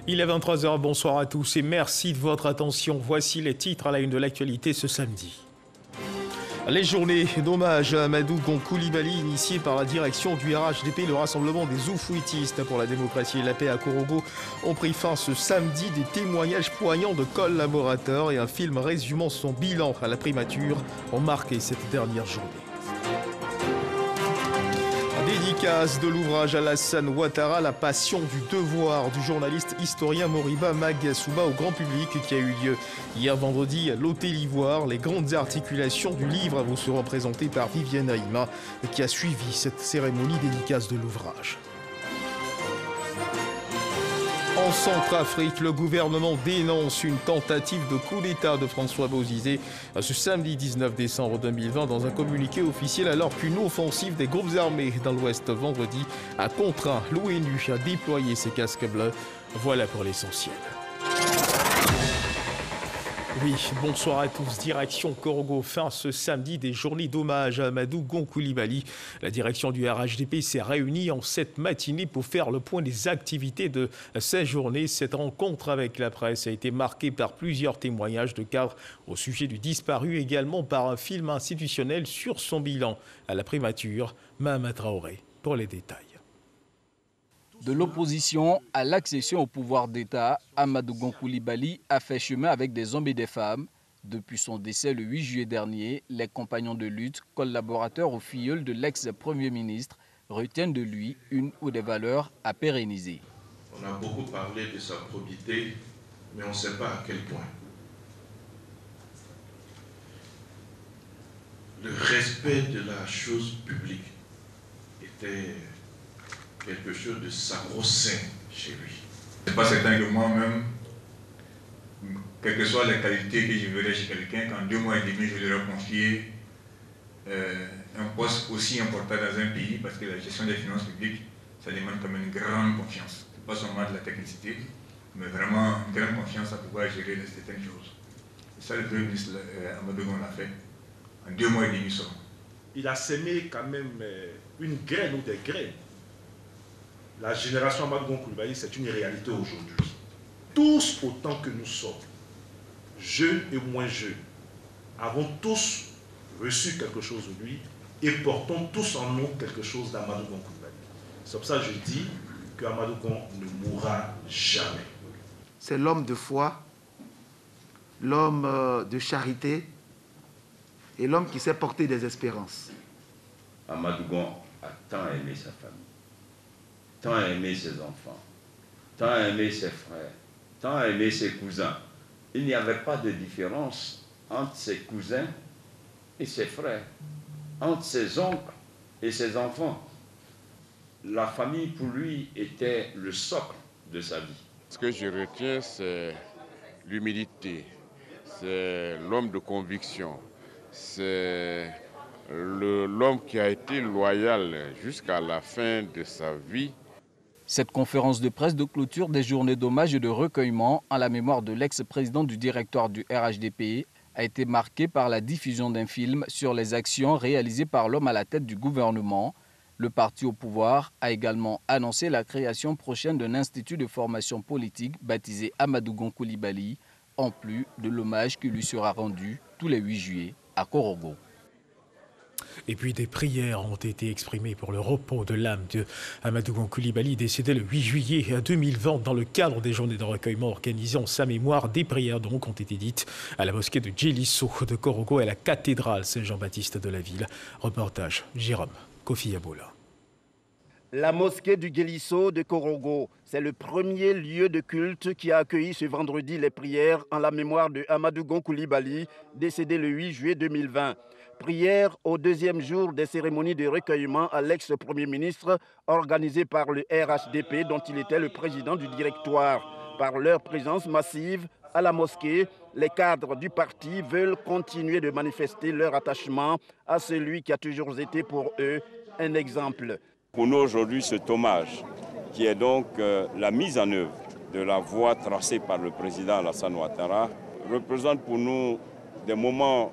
Il est 23 h, bonsoir à tous et merci de votre attention. Voici les titres à la une de l'actualité ce samedi. Les journées d'hommage à Amadou Gon Coulibaly initiées par la direction du RHDP, le rassemblement des Oufouitistes pour la démocratie et la paix à Korogo, ont pris fin ce samedi. Des témoignages poignants de collaborateurs et un film résumant son bilan à la primature ont marqué cette dernière journée. Dédicace de l'ouvrage Alassane Ouattara, La passion du devoir du journaliste historien Moriba Magasuba au grand public qui a eu lieu hier vendredi à l'Hôtel Ivoire. Les grandes articulations du livre vous seront présentées par Viviane Haïma qui a suivi cette cérémonie dédicace de l'ouvrage. En Centrafrique, le gouvernement dénonce une tentative de coup d'État de François Bozizé ce samedi 19 décembre 2020 dans un communiqué officiel alors qu'une offensive des groupes armés dans l'Ouest vendredi a contraint l'ONU à déployer ses casques bleus. Voilà pour l'essentiel. Oui, bonsoir à tous. Direction Korogo, fin ce samedi des journées d'hommage à Amadou Gon Coulibaly. La direction du RHDP s'est réunie en cette matinée pour faire le point des activités de ces journées. Cette rencontre avec la presse a été marquée par plusieurs témoignages de cadres au sujet du disparu, également par un film institutionnel sur son bilan à la primature. Mahama Traoré pour les détails. De l'opposition à l'accession au pouvoir d'État, Amadou Gon Coulibaly a fait chemin avec des hommes et des femmes. Depuis son décès le 8 juillet dernier, les compagnons de lutte, collaborateurs ou filleuls de l'ex-premier ministre, retiennent de lui une ou des valeurs à pérenniser. On a beaucoup parlé de sa probité, mais on ne sait pas à quel point. Le respect de la chose publique était quelque chose de sacro-saint chez lui. Ce n'est pas certain que moi-même, quelles que soient les qualités que je verrais chez quelqu'un, qu'en 2 mois et demi, je leur confier un poste aussi important dans un pays, parce que la gestion des finances publiques, ça demande quand même une grande confiance. Ce n'est pas seulement de la technicité, mais vraiment une grande confiance à pouvoir gérer certaines choses. Et ça, le Premier ministre Amadou Gon l'a fait en 2 mois et demi seulement. Il a semé quand même une graine ou des graines. La génération Amadou Gon Coulibaly, c'est une réalité aujourd'hui. Tous autant que nous sommes, jeunes et moins jeunes, avons tous reçu quelque chose de lui et portons tous en nous quelque chose d'Amadou Gon Coulibaly. C'est pour ça que je dis qu'Amadou Gon ne mourra jamais. C'est l'homme de foi, l'homme de charité et l'homme qui sait porter des espérances. Amadou Gon a tant aimé sa famille, tant aimé ses enfants, tant aimé ses frères, tant aimé ses cousins. Il n'y avait pas de différence entre ses cousins et ses frères, entre ses oncles et ses enfants. La famille, pour lui, était le socle de sa vie. Ce que je retiens, c'est l'humilité, c'est l'homme de conviction, c'est l'homme qui a été loyal jusqu'à la fin de sa vie. Cette conférence de presse de clôture des journées d'hommage et de recueillement en la mémoire de l'ex-président du directoire du RHDP a été marquée par la diffusion d'un film sur les actions réalisées par l'homme à la tête du gouvernement. Le parti au pouvoir a également annoncé la création prochaine d'un institut de formation politique baptisé Amadou Gon Coulibaly, en plus de l'hommage qui lui sera rendu tous les 8 juillet à Korogo. Et puis des prières ont été exprimées pour le repos de l'âme de Amadou Gon Coulibaly, décédé le 8 juillet 2020 dans le cadre des journées de recueillement organisées en sa mémoire. Des prières donc ont été dites à la mosquée de Djelisso de Korogo et à la cathédrale Saint-Jean-Baptiste de la ville. Reportage Jérôme Kofi Yabola. La mosquée du Djelisso de Korogo, c'est le premier lieu de culte qui a accueilli ce vendredi les prières en la mémoire de Amadou Gon Coulibaly, décédé le 8 juillet 2020. Prière au 2e jour des cérémonies de recueillement à l'ex-premier ministre organisées par le RHDP dont il était le président du directoire. Par leur présence massive à la mosquée, les cadres du parti veulent continuer de manifester leur attachement à celui qui a toujours été pour eux un exemple. Pour nous aujourd'hui, cet hommage qui est donc la mise en œuvre de la voie tracée par le président Alassane Ouattara représente pour nous des moments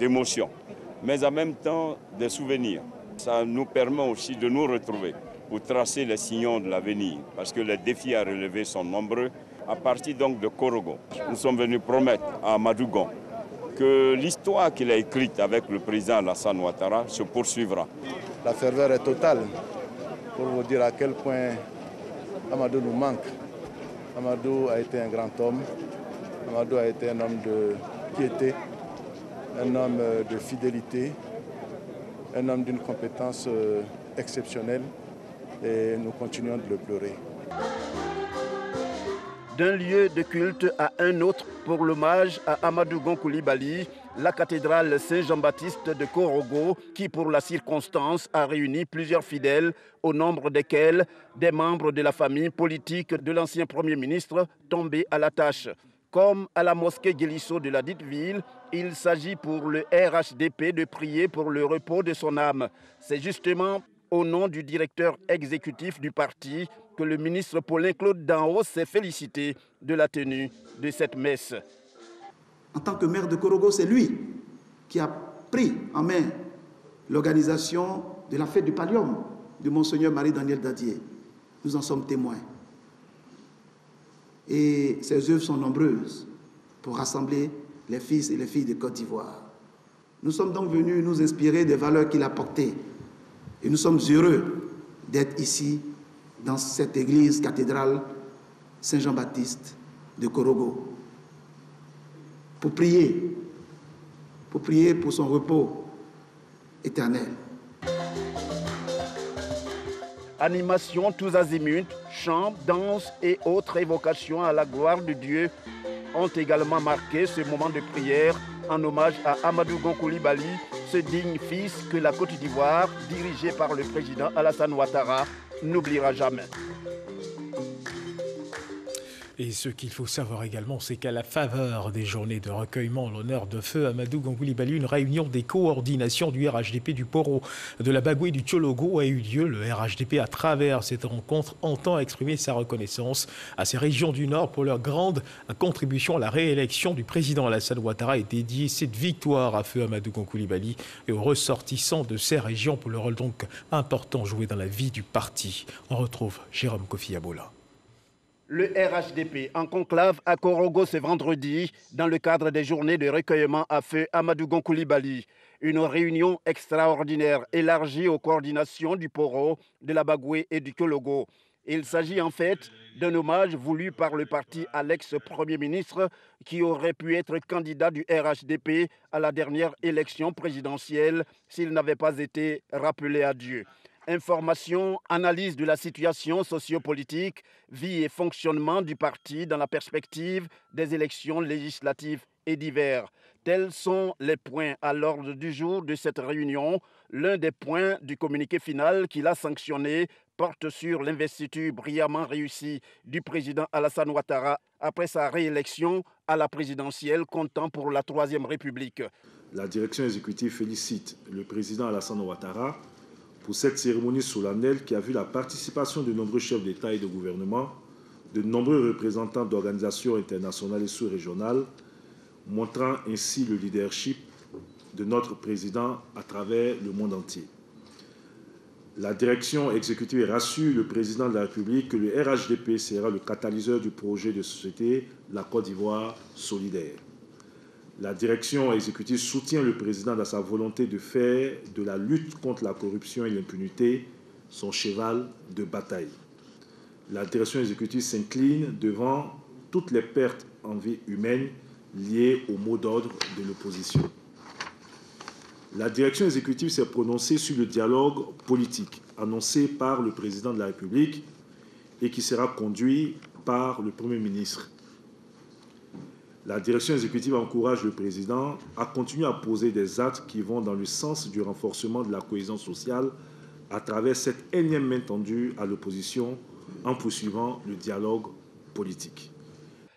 d'émotion, mais en même temps des souvenirs. Ça nous permet aussi de nous retrouver pour tracer les sillons de l'avenir, parce que les défis à relever sont nombreux. À partir donc de Korogo, nous sommes venus promettre à Amadou Gon que l'histoire qu'il a écrite avec le président Alassane Ouattara se poursuivra. La ferveur est totale pour vous dire à quel point Amadou nous manque. Amadou a été un grand homme, Amadou a été un homme de piété, un homme de fidélité, un homme d'une compétence exceptionnelle et nous continuons de le pleurer. D'un lieu de culte à un autre pour l'hommage à Amadou Gon Coulibaly, la cathédrale Saint-Jean-Baptiste de Korogo, qui pour la circonstance a réuni plusieurs fidèles, au nombre desquels des membres de la famille politique de l'ancien Premier ministre tombés à la tâche. Comme à la mosquée Guélisso de la dite ville, il s'agit pour le RHDP de prier pour le repos de son âme. C'est justement au nom du directeur exécutif du parti que le ministre Paulin-Claude Danhaut s'est félicité de la tenue de cette messe. En tant que maire de Korogo, c'est lui qui a pris en main l'organisation de la fête du Pallium de Monseigneur Marie-Daniel Dadier. Nous en sommes témoins. Et ses œuvres sont nombreuses pour rassembler les fils et les filles de Côte d'Ivoire. Nous sommes donc venus nous inspirer des valeurs qu'il a portées. Et nous sommes heureux d'être ici, dans cette église cathédrale Saint-Jean-Baptiste de Korogo, pour prier pour son repos éternel. Animation tous azimuts, chants, danses et autres évocations à la gloire de Dieu ont également marqué ce moment de prière en hommage à Amadou Gon Coulibaly, ce digne fils que la Côte d'Ivoire, dirigée par le président Alassane Ouattara, n'oubliera jamais. Et ce qu'il faut savoir également, c'est qu'à la faveur des journées de recueillement en l'honneur de feu Amadou Gon Coulibaly, une réunion des coordinations du RHDP du Poro, de la Bagoué et du Tchologo a eu lieu. Le RHDP, à travers cette rencontre, entend exprimer sa reconnaissance à ces régions du Nord pour leur grande contribution à la réélection du président Alassane Ouattara et dédier cette victoire à feu Amadou Gon Coulibaly et aux ressortissants de ces régions pour le rôle donc important joué dans la vie du parti. On retrouve Jérôme Kofi Abola. Le RHDP en conclave à Korogo ce vendredi dans le cadre des journées de recueillement à feu Amadou Gon Coulibaly. Une réunion extraordinaire élargie aux coordinations du Poro, de la Bagoué et du Tchologo. Il s'agit en fait d'un hommage voulu par le parti à l'ex-premier ministre qui aurait pu être candidat du RHDP à la dernière élection présidentielle s'il n'avait pas été rappelé à Dieu. Information, analyse de la situation sociopolitique, vie et fonctionnement du parti dans la perspective des élections législatives et d'hiver. Tels sont les points à l'ordre du jour de cette réunion. L'un des points du communiqué final qu'il a sanctionné porte sur l'investiture brillamment réussie du président Alassane Ouattara après sa réélection à la présidentielle comptant pour la Troisième République. La direction exécutive félicite le président Alassane Ouattara pour cette cérémonie solennelle qui a vu la participation de nombreux chefs d'État et de gouvernement, de nombreux représentants d'organisations internationales et sous-régionales, montrant ainsi le leadership de notre président à travers le monde entier. La direction exécutive rassure le président de la République que le RHDP sera le catalyseur du projet de société La Côte d'Ivoire solidaire. La direction exécutive soutient le président dans sa volonté de faire de la lutte contre la corruption et l'impunité son cheval de bataille. La direction exécutive s'incline devant toutes les pertes en vie humaine liées au mot d'ordre de l'opposition. La direction exécutive s'est prononcée sur le dialogue politique annoncé par le président de la République et qui sera conduit par le Premier ministre. La direction exécutive encourage le président à continuer à poser des actes qui vont dans le sens du renforcement de la cohésion sociale à travers cette énième main tendue à l'opposition en poursuivant le dialogue politique.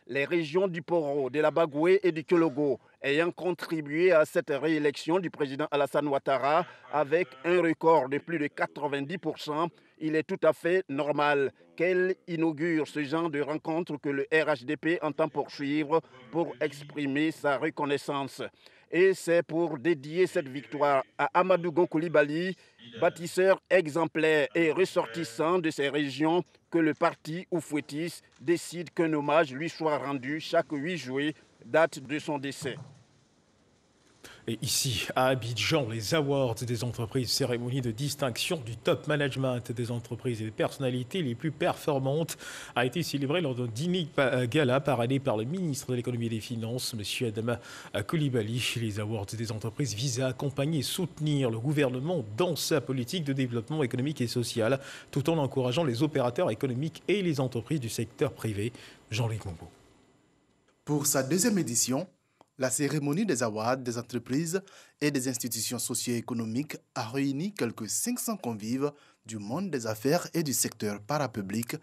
Les régions du Poro, de la Bagoué et du Tchologo ayant contribué à cette réélection du président Alassane Ouattara avec un record de plus de 90%, il est tout à fait normal qu'elle inaugure ce genre de rencontre que le RHDP entend poursuivre pour exprimer sa reconnaissance. Et c'est pour dédier cette victoire à Amadou Gon Coulibaly, bâtisseur exemplaire et ressortissant de ces régions, que le parti Oufouettis décide qu'un hommage lui soit rendu chaque 8 juillet, date de son décès. Et ici, à Abidjan, les awards des entreprises, cérémonie de distinction du top management des entreprises et des personnalités les plus performantes, a été célébrée lors d'un dîner gala parrainé par le ministre de l'économie et des finances, M. Adama Coulibaly. Les awards des entreprises visent à accompagner et soutenir le gouvernement dans sa politique de développement économique et social, tout en encourageant les opérateurs économiques et les entreprises du secteur privé. Jean-Luc Mombo. Pour sa deuxième édition, la cérémonie des awards des entreprises et des institutions socio-économiques a réuni quelques 500 convives du monde des affaires et du secteur parapublic,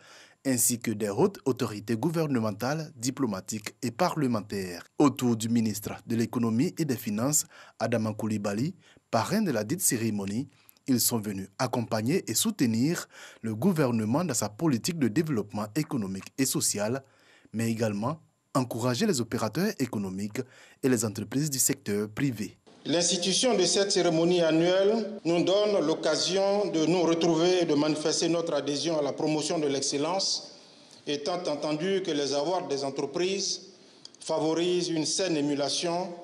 ainsi que des hautes autorités gouvernementales, diplomatiques et parlementaires. Autour du ministre de l'économie et des finances, Adama Coulibaly, parrain de la dite cérémonie, ils sont venus accompagner et soutenir le gouvernement dans sa politique de développement économique et social, mais également encourager les opérateurs économiques et les entreprises du secteur privé. L'institution de cette cérémonie annuelle nous donne l'occasion de nous retrouver et de manifester notre adhésion à la promotion de l'excellence, étant entendu que les awards des entreprises favorisent une saine émulation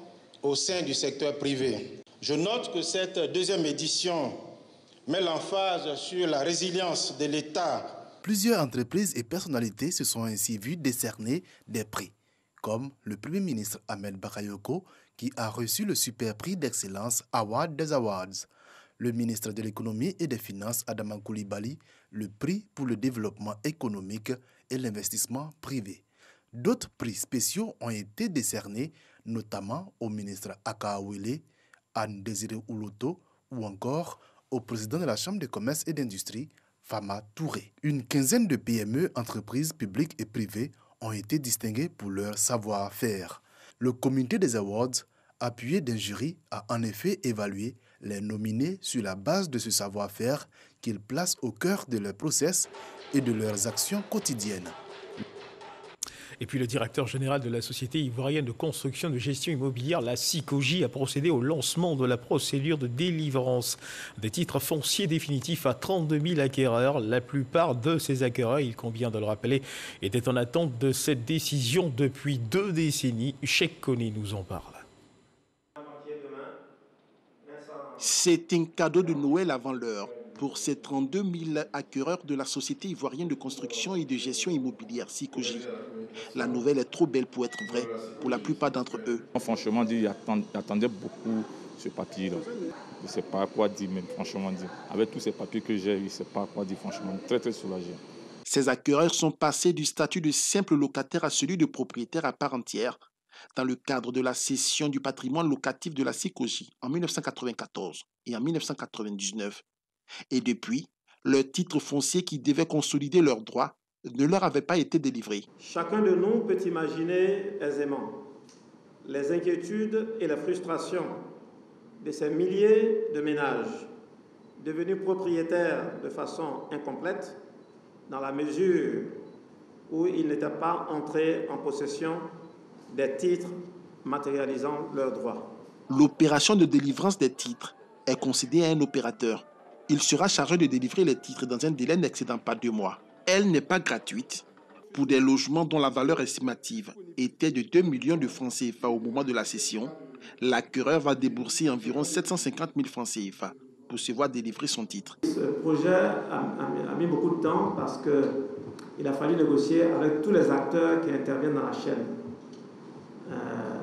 au sein du secteur privé. Je note que cette deuxième édition met l'emphase sur la résilience de l'État. Plusieurs entreprises et personnalités se sont ainsi vues décerner des prix, comme le Premier ministre Ahmed Bakayoko, qui a reçu le super prix d'excellence Award des Awards. Le ministre de l'économie et des finances Adama Coulibaly, le prix pour le développement économique et l'investissement privé. D'autres prix spéciaux ont été décernés, notamment au ministre Aka Awele, Anne Désiré Ouloto ou encore au président de la Chambre de commerce et d'industrie, Fama Touré. Une quinzaine de PME, entreprises publiques et privées, ont été distingués pour leur savoir-faire. Le comité des awards, appuyé d'un jury, a en effet évalué les nominés sur la base de ce savoir-faire qu'ils placent au cœur de leur process et de leurs actions quotidiennes. Et puis le directeur général de la Société ivoirienne de construction de gestion immobilière, la SICOGI, a procédé au lancement de la procédure de délivrance des titres fonciers définitifs à 32 000 acquéreurs. La plupart de ces acquéreurs, il convient de le rappeler, étaient en attente de cette décision depuis 2 décennies. Cheikh Koné nous en parle. C'est un cadeau de Noël avant l'heure pour ces 32 000 acquéreurs de la Société ivoirienne de construction et de gestion immobilière, SICOGI. La nouvelle est trop belle pour être vraie pour la plupart d'entre eux. Franchement, ils attendaient beaucoup ce papier-là. Je ne sais pas quoi dire, mais franchement, avec tous ces papiers que j'ai, je ne sais pas quoi dire, franchement, très très soulagé. Ces acquéreurs sont passés du statut de simple locataire à celui de propriétaire à part entière dans le cadre de la cession du patrimoine locatif de la SICOGI en 1994 et en 1999. Et depuis, leur titre foncier qui devait consolider leurs droits ne leur avait pas été délivré. Chacun de nous peut imaginer aisément les inquiétudes et les frustrations de ces milliers de ménages devenus propriétaires de façon incomplète dans la mesure où ils n'étaient pas entrés en possession des titres matérialisant leurs droits. L'opération de délivrance des titres est concédée à un opérateur. Il sera chargé de délivrer les titres dans un délai n'excédant pas 2 mois. Elle n'est pas gratuite pour des logements dont la valeur estimative était de 2 millions de francs CFA au moment de la cession. L'acquéreur va débourser environ 750 000 francs CFA pour se voir délivrer son titre. Ce projet a mis beaucoup de temps parce qu'il a fallu négocier avec tous les acteurs qui interviennent dans la chaîne.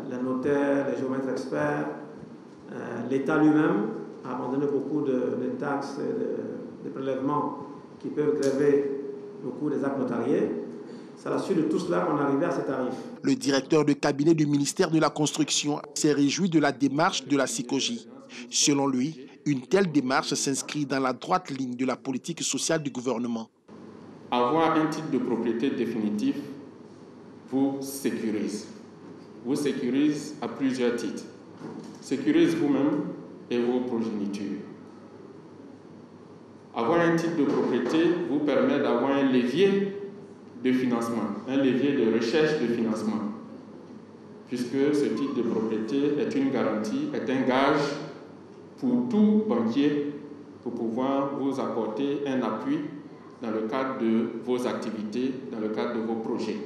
Les notaires, les géomètres experts, l'État lui-même a abandonné beaucoup de taxes et de prélèvements qui peuvent grever le coût des actes notariés. C'est à la suite de tout cela qu'on est arrivé à ces tarifs. Le directeur de cabinet du ministère de la Construction s'est réjoui de la démarche de la SICOGI. Selon lui, une telle démarche s'inscrit dans la droite ligne de la politique sociale du gouvernement. Avoir un titre de propriété définitif vous sécurise. Vous sécurise à plusieurs titres. Sécurise vous-même et vos progénitures. Avoir un titre de propriété vous permet d'avoir un levier de financement, un levier de recherche de financement. puisque ce titre de propriété est une garantie, est un gage pour tout banquier pour pouvoir vous apporter un appui dans le cadre de vos activités, dans le cadre de vos projets.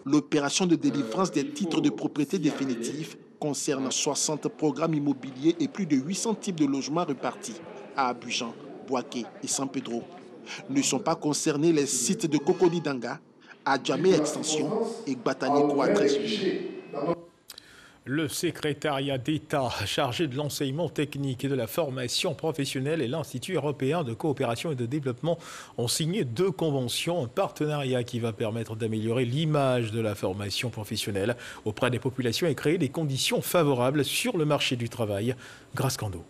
L'opération de délivrance des titres de propriété définitifs concerne 60 programmes immobiliers et plus de 800 types de logements répartis à Abidjan, Bouaké et San Pedro. Ne sont pas concernés les sites de Cocody-Danga, Adjamé Extension et Gbatani à Trésor. Le secrétariat d'État chargé de l'enseignement technique et de la formation professionnelle et l'Institut européen de coopération et de développement ont signé 2 conventions, un partenariat qui va permettre d'améliorer l'image de la formation professionnelle auprès des populations et créer des conditions favorables sur le marché du travail. Grace Kando.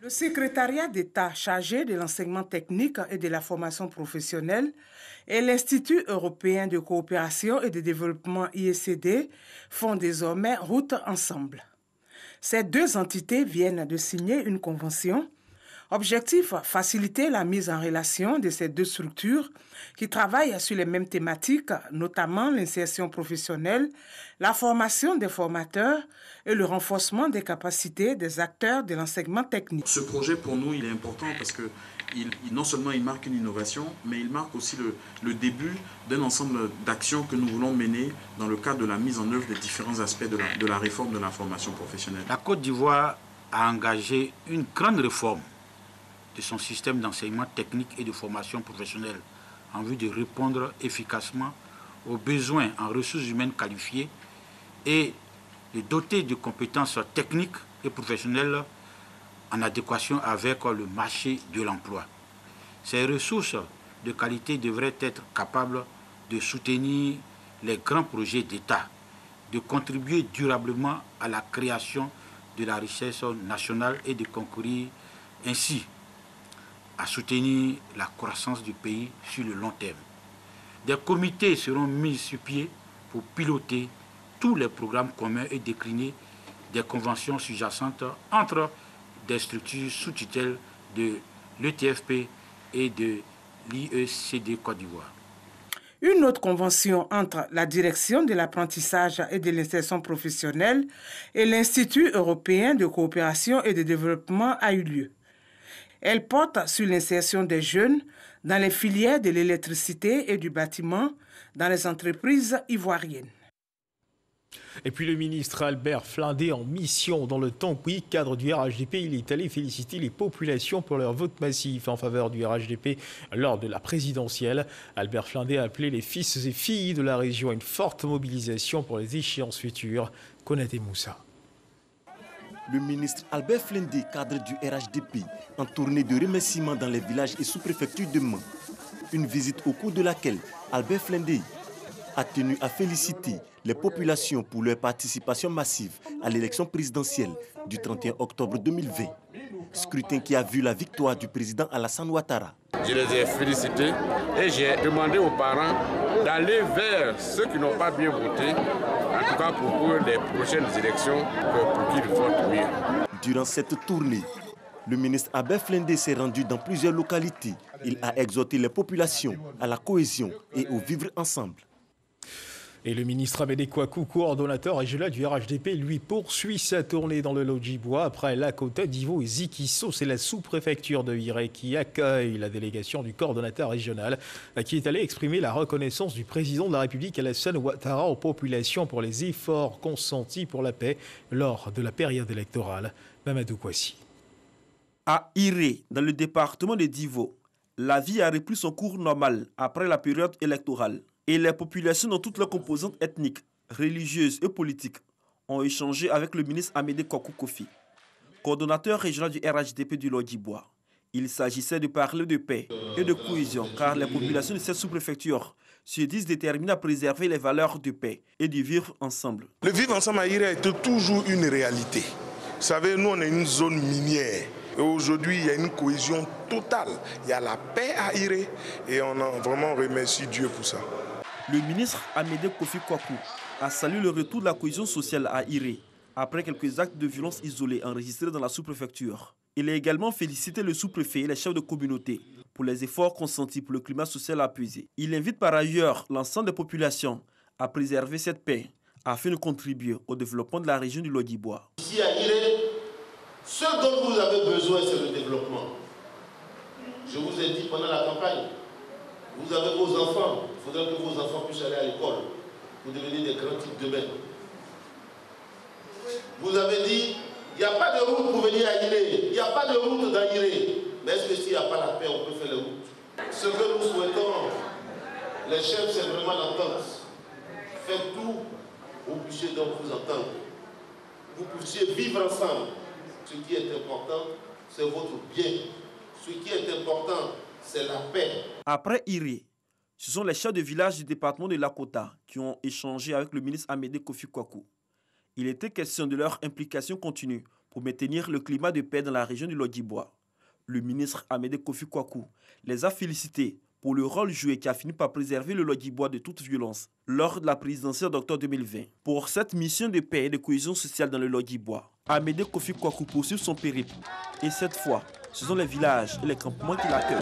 Le secrétariat d'État chargé de l'enseignement technique et de la formation professionnelle et l'Institut européen de coopération et de développement IECD font désormais route ensemble. Ces 2 entités viennent de signer une convention. Objectif, faciliter la mise en relation de ces 2 structures qui travaillent sur les mêmes thématiques, notamment l'insertion professionnelle, la formation des formateurs et le renforcement des capacités des acteurs de l'enseignement technique. Ce projet, pour nous, il est important parce que non seulement il marque une innovation, mais il marque aussi le début d'un ensemble d'actions que nous voulons mener dans le cadre de la mise en œuvre des différents aspects de la réforme de la formation professionnelle. La Côte d'Ivoire a engagé une grande réforme de son système d'enseignement technique et de formation professionnelle en vue de répondre efficacement aux besoins en ressources humaines qualifiées et de doter de compétences techniques et professionnelles en adéquation avec le marché de l'emploi. Ces ressources de qualité devraient être capables de soutenir les grands projets d'État, de contribuer durablement à la création de la richesse nationale et de concourir ainsi à soutenir la croissance du pays sur le long terme. Des comités seront mis sur pied pour piloter tous les programmes communs et décliner des conventions sous-jacentes entre des structures sous tutelle de l'ETFP et de l'IECD Côte d'Ivoire. Une autre convention entre la Direction de l'apprentissage et de l'insertion professionnelle et l'Institut européen de coopération et de développement a eu lieu. Elle porte sur l'insertion des jeunes dans les filières de l'électricité et du bâtiment dans les entreprises ivoiriennes. Et puis le ministre Albert Flindé en mission dans le Tankoui, cadre du RHDP, il est allé féliciter les populations pour leur vote massif en faveur du RHDP lors de la présidentielle. Albert Flindé a appelé les fils et filles de la région à une forte mobilisation pour les échéances futures. Konaté Moussa. Le ministre Albert Flindé, cadre du RHDP, en tournée de remerciements dans les villages et sous-préfectures de Mans. Une visite au cours de laquelle Albert Flindé a tenu à féliciter les populations pour leur participation massive à l'élection présidentielle du 31 octobre 2020. Scrutin qui a vu la victoire du président Alassane Ouattara. Je les ai félicités et j'ai demandé aux parents d'aller vers ceux qui n'ont pas bien voté, en tout cas pour les prochaines élections, pour qu'ils votent mieux. Durant cette tournée, le ministre Albert Flindé s'est rendu dans plusieurs localités. Il a exhorté les populations à la cohésion et au vivre ensemble. Et le ministre Amédée Kouakou, coordonnateur régional du RHDP, lui poursuit sa tournée dans le Lodjibois. Après Lakota, Divo et Zikisso, c'est la sous-préfecture de Viré qui accueille la délégation du coordonnateur régional qui est allé exprimer la reconnaissance du président de la République Alassane Ouattara aux populations pour les efforts consentis pour la paix lors de la période électorale. Mamadou Kouassi. À Iré, dans le département de Divo, la vie a repris son cours normal après la période électorale. Et les populations dans toutes leurs composantes ethniques, religieuses et politiques ont échangé avec le ministre Amédée Kouakou Kofi, coordonnateur régional du RHDP du Lodjibois. Il s'agissait de parler de paix et de cohésion, car les populations de cette sous-préfecture se disent déterminées à préserver les valeurs de paix et de vivre ensemble. Le vivre ensemble à Iré est toujours une réalité. Vous savez, nous on est une zone minière. Et aujourd'hui, il y a une cohésion totale. Il y a la paix à Iré et on a vraiment remercie Dieu pour ça. Le ministre Amédée Kofi Kouakou a salué le retour de la cohésion sociale à Iré après quelques actes de violence isolés enregistrés dans la sous-préfecture. Il a également félicité le sous-préfet et les chefs de communauté pour les efforts consentis pour le climat social apaisé. Il invite par ailleurs l'ensemble des populations à préserver cette paix afin de contribuer au développement de la région du Lodjibois. Ici à Iré, ce dont vous avez besoin, c'est le développement. Je vous ai dit pendant la campagne, vous avez vos enfants, il faudrait que vos enfants puissent aller à l'école pour devenir des grands types demain. Vous avez dit, il n'y a pas de route pour venir à Iré, il n'y a pas de route dans Iré. Mais est-ce que s'il n'y a pas la paix, on peut faire les routes? Ce que nous souhaitons, les chefs, c'est vraiment l'entente. Faites tout pour que vous puissiez donc vous entendre. Vous puissiez vivre ensemble. Ce qui est important, c'est votre bien. Ce qui est important, c'est la paix. Après Iré, ce sont les chefs de village du département de Lakota qui ont échangé avec le ministre Amédée Kofi Kwaku. Il était question de leur implication continue pour maintenir le climat de paix dans la région du Lodjibois. Le ministre Amédée Kofi Kwaku les a félicités pour le rôle joué qui a fini par préserver le Lodjibois de toute violence lors de la présidentielle d'octobre 2020. Pour cette mission de paix et de cohésion sociale dans le Lodjibois, Amédée Kofi Kwaku poursuit son périple. Et cette fois, ce sont les villages et les campements qui l'accueillent.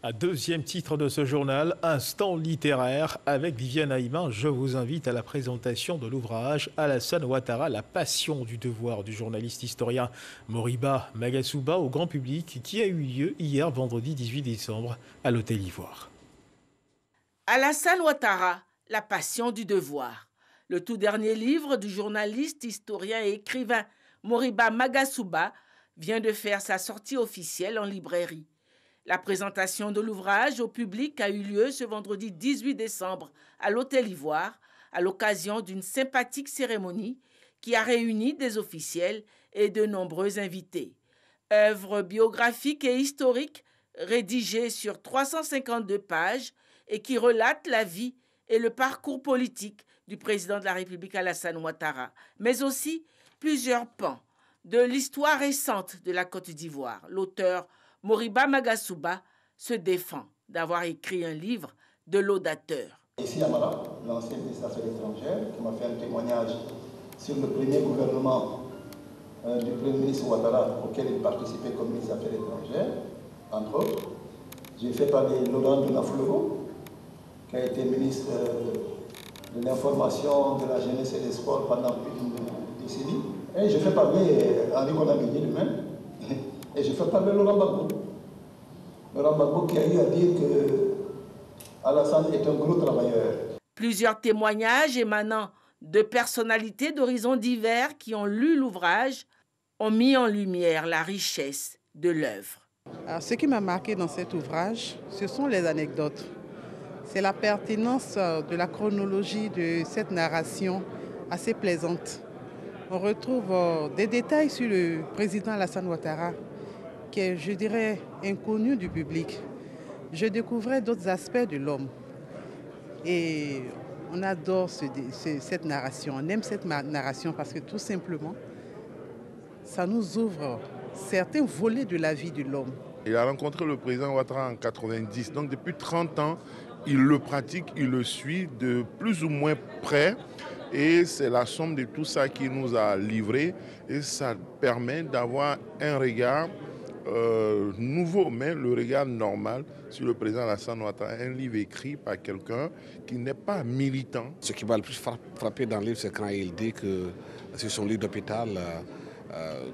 Un deuxième titre de ce journal, Instant littéraire. Avec Viviane Haïmin, je vous invite à la présentation de l'ouvrage Alassane Ouattara, La passion du devoir du journaliste historien Moriba Magasuba au grand public qui a eu lieu hier vendredi 18 décembre à l'Hôtel Ivoire. Alassane Ouattara, La passion du devoir. Le tout dernier livre du journaliste, historien et écrivain Moriba Magasuba vient de faire sa sortie officielle en librairie. La présentation de l'ouvrage au public a eu lieu ce vendredi 18 décembre à l'Hôtel Ivoire, à l'occasion d'une sympathique cérémonie qui a réuni des officiels et de nombreux invités. Œuvre biographique et historique rédigée sur 352 pages et qui relate la vie et le parcours politique du président de la République Alassane Ouattara, mais aussi plusieurs pans de l'histoire récente de la Côte d'Ivoire. L'auteur Moriba Magasuba se défend d'avoir écrit un livre de laudateur. Ici Amara, l'ancien ministre des Affaires étrangères, qui m'a fait un témoignage sur le premier gouvernement du Premier ministre Ouattara auquel il participait comme ministre des Affaires étrangères, entre autres. J'ai fait parler Laurent Donafleugo, qui a été ministre de l'Information, de la Jeunesse et des Sports pendant plus d'une décennie. Et j'ai fait parler Henri Konamini lui-même. Et je fais parler Laurent Gbagbo. Laurent Gbagbo qui a eu à dire que Alassane est un gros travailleur. Plusieurs témoignages émanant de personnalités d'horizons divers qui ont lu l'ouvrage ont mis en lumière la richesse de l'œuvre. Ce qui m'a marqué dans cet ouvrage, ce sont les anecdotes. C'est la pertinence de la chronologie de cette narration assez plaisante. On retrouve des détails sur le président Alassane Ouattara qui est, je dirais, inconnu du public. Je découvrais d'autres aspects de l'homme. Et on adore cette narration. On aime cette narration parce que tout simplement, ça nous ouvre certains volets de la vie de l'homme. Il a rencontré le président Ouattara en 90. Donc depuis 30 ans, il le pratique, il le suit de plus ou moins près. Et c'est la somme de tout ça qui nous a livré. Et ça permet d'avoir un regard nouveau, mais le regard normal sur le président Alassane Ouattara, un livre écrit par quelqu'un qui n'est pas militant. Ce qui m'a le plus frappé dans le livre, c'est quand il dit que sur son lit d'hôpital,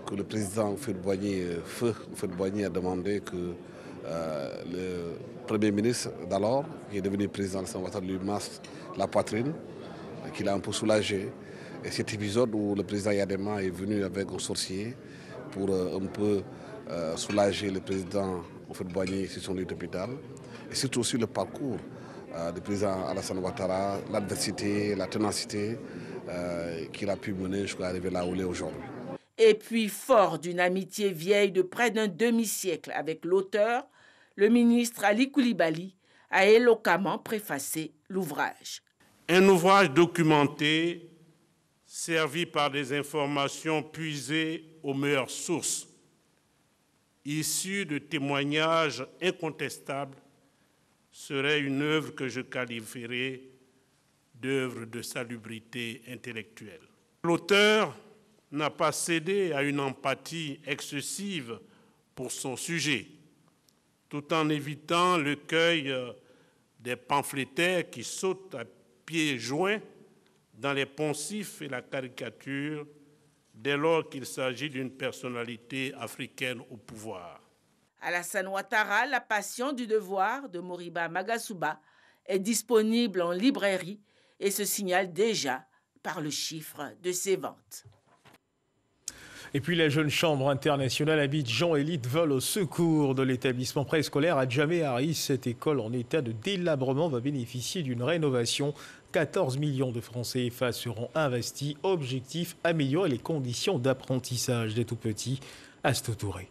que le président Houphouët-Boigny a demandé que le Premier ministre d'alors, qui est devenu président Alassane Ouattara, lui masse la poitrine, qu'il a un peu soulagé. Et cet épisode où le président Yadema est venu avec un sorcier pour un peu soulager le président Houphouët-Boigny sur son lit d'hôpital. Et surtout aussi le parcours du président Alassane Ouattara, l'adversité, la ténacité qu'il a pu mener jusqu'à arriver là où il est aujourd'hui. Et puis, fort d'une amitié vieille de près d'un demi-siècle avec l'auteur, le ministre Ali Koulibaly a éloquemment préfacé l'ouvrage. Un ouvrage documenté, servi par des informations puisées aux meilleures sources, issues de témoignages incontestables, serait une œuvre que je qualifierais d'œuvre de salubrité intellectuelle. L'auteur n'a pas cédé à une empathie excessive pour son sujet, tout en évitant l'écueil des pamphlétaires qui sautent à pieds joints dans les poncifs et la caricature dès lors qu'il s'agit d'une personnalité africaine au pouvoir. Alassane Ouattara, La Passion du devoir de Moriba Magasuba est disponible en librairie et se signale déjà par le chiffre de ses ventes. Et puis la jeune chambre internationale Abidjan Élite vole au secours de l'établissement préscolaire à Djamé-Harris. Cette école en état de délabrement va bénéficier d'une rénovation. 14 millions de francs CFA seront investis. Objectif, améliorer les conditions d'apprentissage des tout-petits. Astou Touré.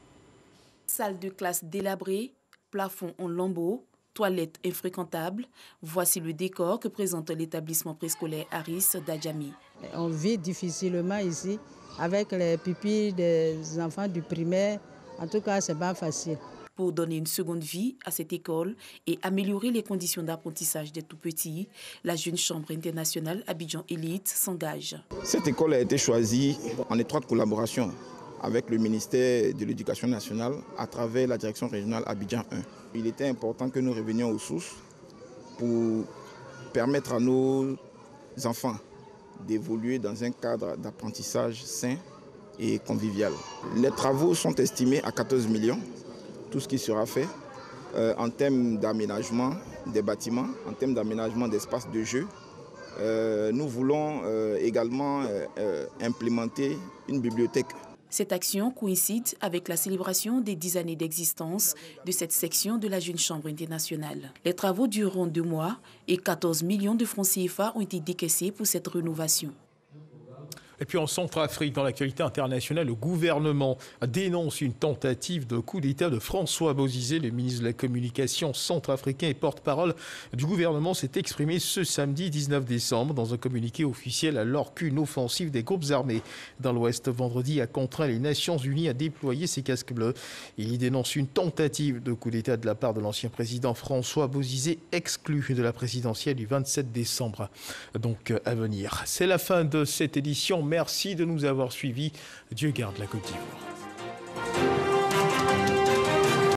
Salle de classe délabrée, plafond en lambeaux, toilettes infréquentables. Voici le décor que présente l'établissement préscolaire Harris d'Adjamé. On vit difficilement ici avec les pupilles des enfants du primaire. En tout cas, c'est pas facile. Pour donner une seconde vie à cette école et améliorer les conditions d'apprentissage des tout-petits, la jeune chambre internationale Abidjan Élite s'engage. Cette école a été choisie en étroite collaboration avec le ministère de l'Éducation nationale à travers la direction régionale Abidjan 1. Il était important que nous revenions aux sources pour permettre à nos enfants d'évoluer dans un cadre d'apprentissage sain et convivial. Les travaux sont estimés à 14 millions, tout ce qui sera fait en termes d'aménagement des bâtiments, en termes d'aménagement d'espaces de jeu. Nous voulons également implémenter une bibliothèque. Cette action coïncide avec la célébration des 10 années d'existence de cette section de la Jeune Chambre internationale. Les travaux dureront 2 mois et 14 millions de francs CFA ont été décaissés pour cette rénovation. Et puis en Centrafrique, dans l'actualité internationale, le gouvernement dénonce une tentative de coup d'État de François Bozizé. Le ministre de la Communication centrafricain et porte-parole du gouvernement s'est exprimé ce samedi 19 décembre dans un communiqué officiel alors qu'une offensive des groupes armés dans l'Ouest vendredi a contraint les Nations Unies à déployer ses casques bleus. Il y dénonce une tentative de coup d'État de la part de l'ancien président François Bozizé, exclu de la présidentielle du 27 décembre, donc à venir. C'est la fin de cette édition. Merci de nous avoir suivis. Dieu garde la Côte d'Ivoire.